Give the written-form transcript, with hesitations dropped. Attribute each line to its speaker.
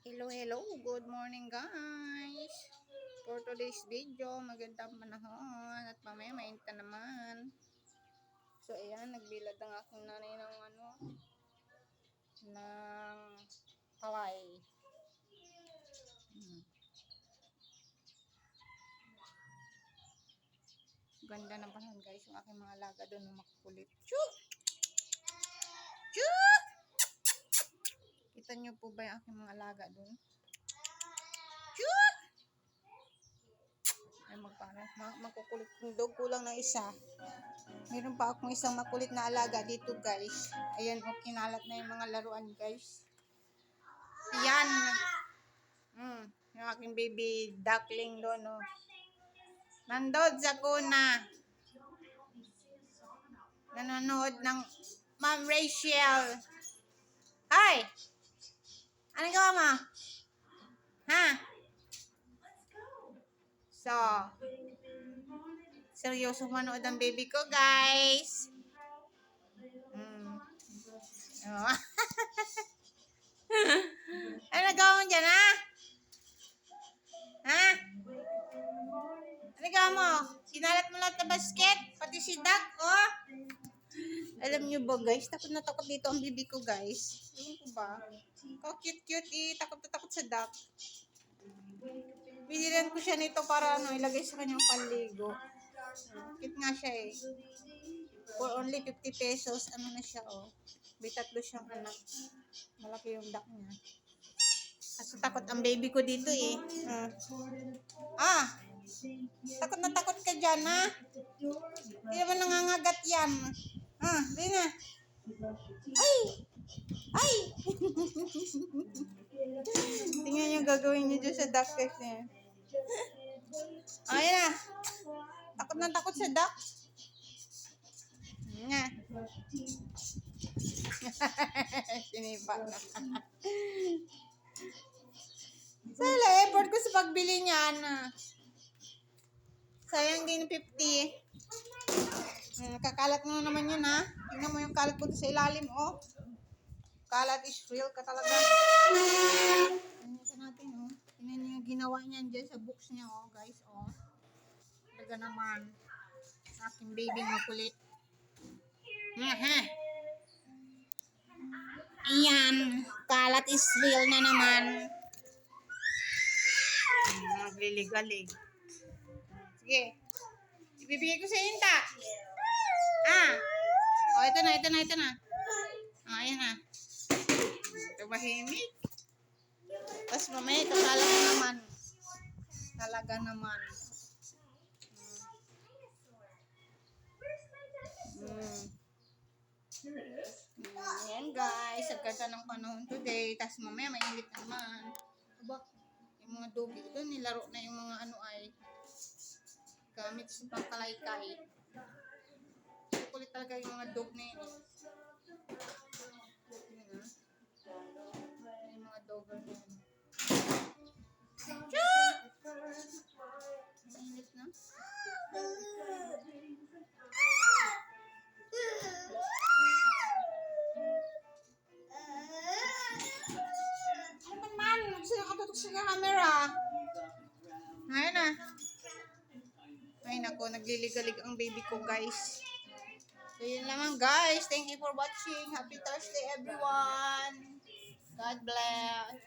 Speaker 1: Hello, good morning guys. For today's video, magandang panahon at mamaya mainit na naman. So ayan, nagbilad ang aking nanay ng ng paway. Ganda ng panahon guys, yung aking mga alaga doon na makukulit. Choo! Choo! Kita nyo po ba yung aking mga alaga doon? Choo! Ay makukulit yung dog, kulang na isa. Meron pa akong isang makulit na alaga dito guys. Ayan, kinalat na yung mga laruan guys. Yan. Yung aking baby duckling doon, oh. Nandod sa kuna. Nanonood ng Ma'am Rachel. Hi! Ano gawa mo? Ha? So, seryoso manood ang baby ko, guys. Oh. Ano nagawa mo dyan, ha? Ha? Ano gawa mo? Sinalat mo lahat na basket? Pati si Duck, oh. Alam nyo ba, guys? Takot na takot dito ang baby ko, guys. Alam ko ba? Oh, cute-cute, eh. Takot na takot sa Duck. Binilan ko siya nito para ilagay sa kanyang panligo. Cute nga siya, eh. For only 50 pesos, ano na siya, oh. May 3 siyang anak. Malaki yung Duck niya. Kasi takot ang baby ko dito, eh. Takot na takot ka dyan, ha? Hindi naman nangangagat yan. Di na. Ay! Ay! Tingnan yung gagawin niyo dyan sa duck kasi. Ayan na. Takot na takot sa duck. Nga. Sinipa na. Sala, effort ko sa pagbili niyan. Sayang din 50. Kakalat mo naman yun, ha? Tingnan mo yung kalat ko sa ilalim, oh. Kalat is real ka talaga. Tingnan natin, oh. Tingnan niyo yung ginawa niyan dyan sa books niya, oh, guys, oh. Talaga naman. Aking baby makulit. Ayan. Kalat is real na naman. Maglilig-alig. Sige. Ibibigay ko sa Inta. Oh, ito na. Ayan na. Ito mahimik. Tapos mamaya, kakalat na naman. Talaga naman. Ayan guys, ang ganda ng panahon today. Tapos mamaya, mainit naman. Aba, yung mga dogi doon, nilaro na yung mga ano ay gamit sa pangkalaykay. Kulit talaga yung mga dog na yun. Yung mga dogger na yun. Mainit na. Ano man? Gusto nakatutok sa camera. Ayan na. Ay nako, nagliligalig ang baby ko guys. So yun lang guys. Thank you for watching. Happy Thursday everyone. God bless.